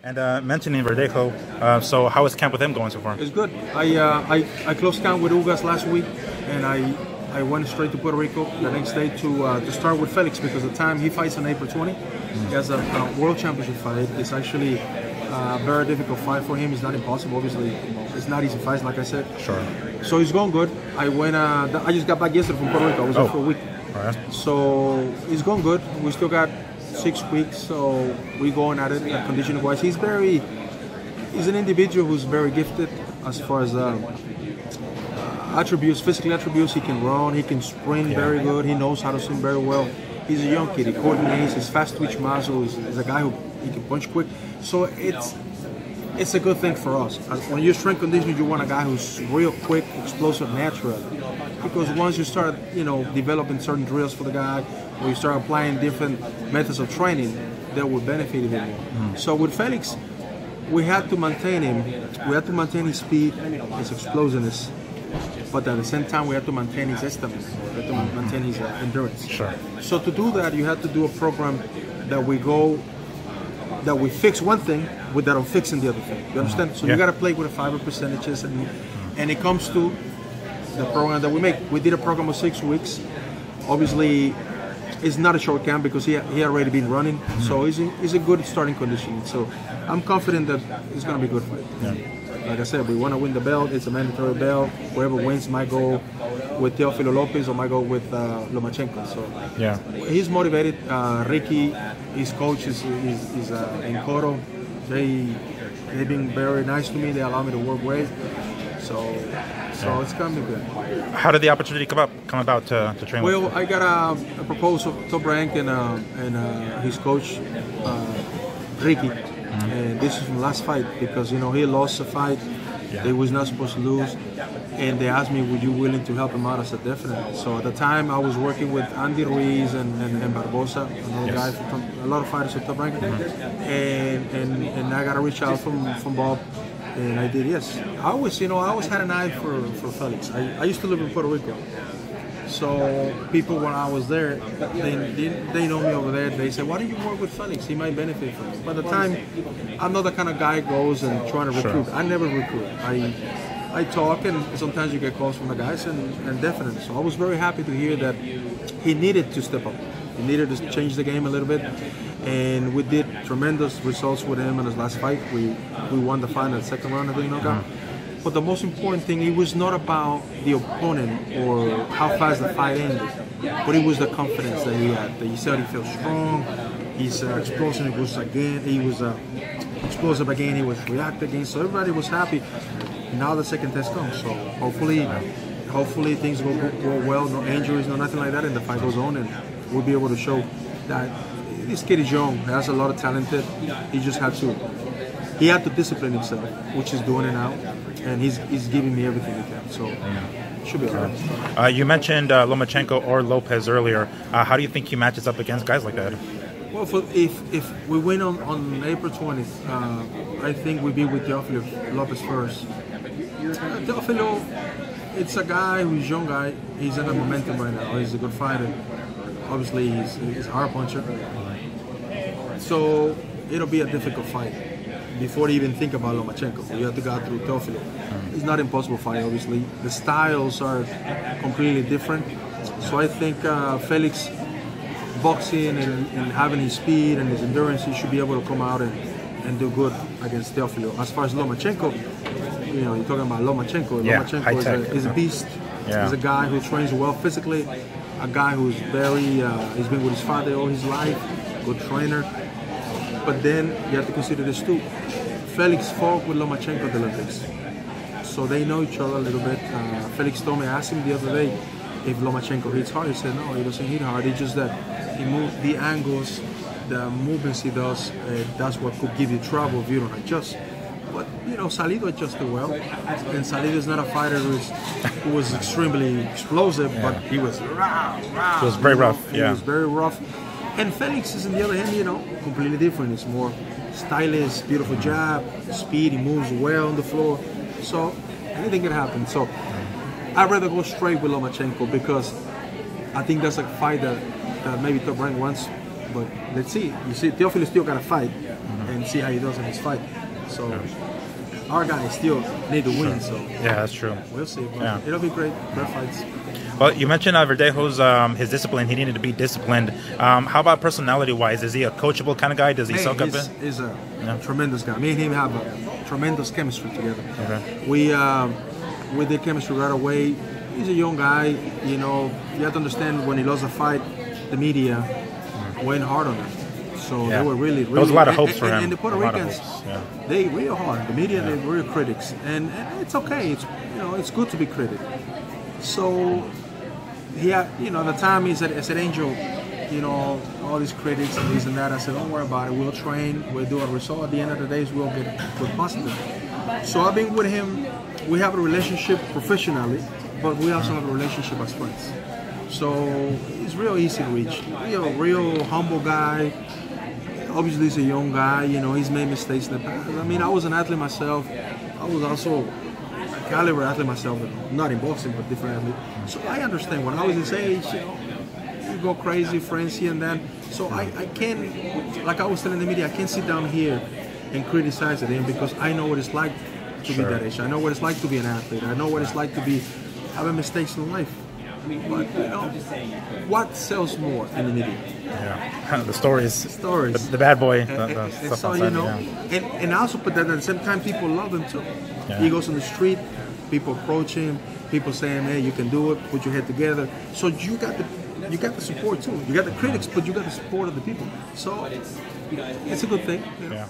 And mentioning Verdejo, so how is camp with him going so far? It's good. I closed camp with Ugas last week, and I went straight to Puerto Rico the next day to start with Felix, because the time he fights on April 20, he has a world championship fight. It's actually a very difficult fight for him. It's not impossible, obviously. It's not easy fights, like I said. Sure. So he's going good. I just got back yesterday from Puerto Rico. I was there for a week. Right. So he's going good. We still got 6 weeks, so we're going at it conditioning wise. He's an individual who's very gifted as far as attributes, physical attributes. He can run, he can sprint very good, he knows how to swim very well. He's a young kid, he coordinates, he's fast twitch muscle, he's a guy who he can punch quick. So it's a good thing for us. When you're strength conditioning, you want a guy who's real quick, explosive, natural. Because once you start, developing certain drills for the guy, or you start applying different methods of training, that will benefit him more. So with Felix, we had to maintain him. We had to maintain his speed, his explosiveness, but at the same time, we had to maintain his estimate. We had to maintain his endurance. Sure. So to do that, you had to do a program that we fix one thing without fixing the other thing. You understand? So you got to play with the fiber percentages, and it comes to the program that we make. We did a program of 6 weeks. Obviously, it's not a short camp because he already been running, so he's a good starting condition. So I'm confident that it's going to be a good fight. Yeah. Like I said, we want to win the belt. It's a mandatory belt. Whoever wins might go with Teofimo Lopez or might go with Lomachenko. So yeah, he's motivated. Ricky, his coach, is in Coro. They've been very nice to me. They allow me to work with. So it's gonna be good. How did the opportunity come about to train with? Well, I got a proposal from Top Rank and his coach, Ricky. And this is from last fight because he lost the fight. Yeah. He was not supposed to lose, and they asked me, "Would you willing to help him out?" I said, "Definitely." So at the time, I was working with Andy Ruiz and Barbosa, another guy from a lot of fighters at Top Rank, and I got a reach out from Bob. And I did, yes. I always had an eye for Felix. I used to live in Puerto Rico. So people, when I was there, they know me over there. They say, why don't you work with Felix? He might benefit from it. By the time, I'm not the kind of guy who goes and trying to recruit. Sure. I never recruit. I talk, and sometimes you get calls from the guys, and definitely. So I was very happy to hear that he needed to step up. He needed to change the game a little bit. And we did tremendous results with him in his last fight. We won the fight in the second round, I think, knockout. But the most important thing, it was not about the opponent or how fast the fight ended, but it was the confidence that he had. That he said he felt strong. His explosive was again. He was explosive again. He was reactive again. So everybody was happy. Now the second test comes. So hopefully things will go well. No injuries, no nothing like that, and the fight goes on, and we'll be able to show that. This kid is young, he has a lot of talent. He just had to discipline himself, which he's doing it now, and he's giving me everything he can. So it should be all right. You mentioned Lomachenko or Lopez earlier. How do you think he matches up against guys like that? Well, if we win on April 20th, I think we'll be with Teofimo Lopez first. Teofimo, it's a guy who's a young guy. He's in a momentum right now. He's a good fighter. Obviously, he's a hard puncher. So it'll be a difficult fight before you even think about Lomachenko. You have to go through Teofimo. It's not an impossible fight, obviously. The styles are completely different. So I think Felix, boxing and having his speed and his endurance, he should be able to come out and do good against Teofimo. As far as Lomachenko, you're talking about Lomachenko. Yeah, Lomachenko is a beast. Yeah. He's a guy who trains well physically, a guy who's he's been with his father all his life, good trainer. But then you have to consider this too. Felix fought with Lomachenko at the Olympics, so they know each other a little bit. Felix told me, I asked him the other day if Lomachenko hits hard. He said no, he doesn't hit hard. It's just that he moves the angles, the movements he does. That's what could give you trouble if you don't adjust. But Salido adjusted well, and Salido is not a fighter who was extremely explosive, but he was rough. He was very rough. He was very rough. And Felix is, on the other hand, completely different. It's more stylish, beautiful jab, speed. He moves well on the floor. So anything can happen. So I'd rather go straight with Lomachenko because I think that's a fight that maybe Top Rank wants, but let's see. You see, Teofimo still got to fight and see how he does in his fight. So our guys still need to win. So yeah, that's true. We'll see. But it'll be great fights. Well, you mentioned Verdejo's his discipline. He needed to be disciplined. How about personality-wise? Is he a coachable kind of guy? Does he soak up in? He's a tremendous guy. Me and him have a tremendous chemistry together. Okay. We did chemistry right away. He's a young guy. You know, you have to understand when he lost a fight, the media went hard on him. So they were really there was a lot of hopes for him. And the Puerto Ricans, they real hard. The media, they're real critics, and it's okay. It's it's good to be critic. So the time is at Angel, all these critics and this and that. I said, don't worry about it. We'll train. We'll do a result. At the end of the day, we'll get good positive. So I've been with him. We have a relationship professionally, but we also have a relationship as friends. So he's real easy to reach. Real humble guy. Obviously, he's a young guy. He's made mistakes in the past. I mean, I was an athlete myself. I was also a caliber athlete myself, not in boxing, but different athlete. So I understand. When I was his age, you go crazy, frenzy, and then. So I can't, like I was telling the media, I can't sit down here and criticize him because I know what it's like to be that age. I know what it's like to be an athlete. I know what it's like to be having mistakes in life. But what sells more in the media? Yeah, the stories. The bad boy. And so and I also put that at the same time, people love him too. Yeah. He goes on the street, people approach him, people saying, "Hey, you can do it. Put your head together." So you got the support too. You got the critics, but you got the support of the people. So it's a good thing. Yeah.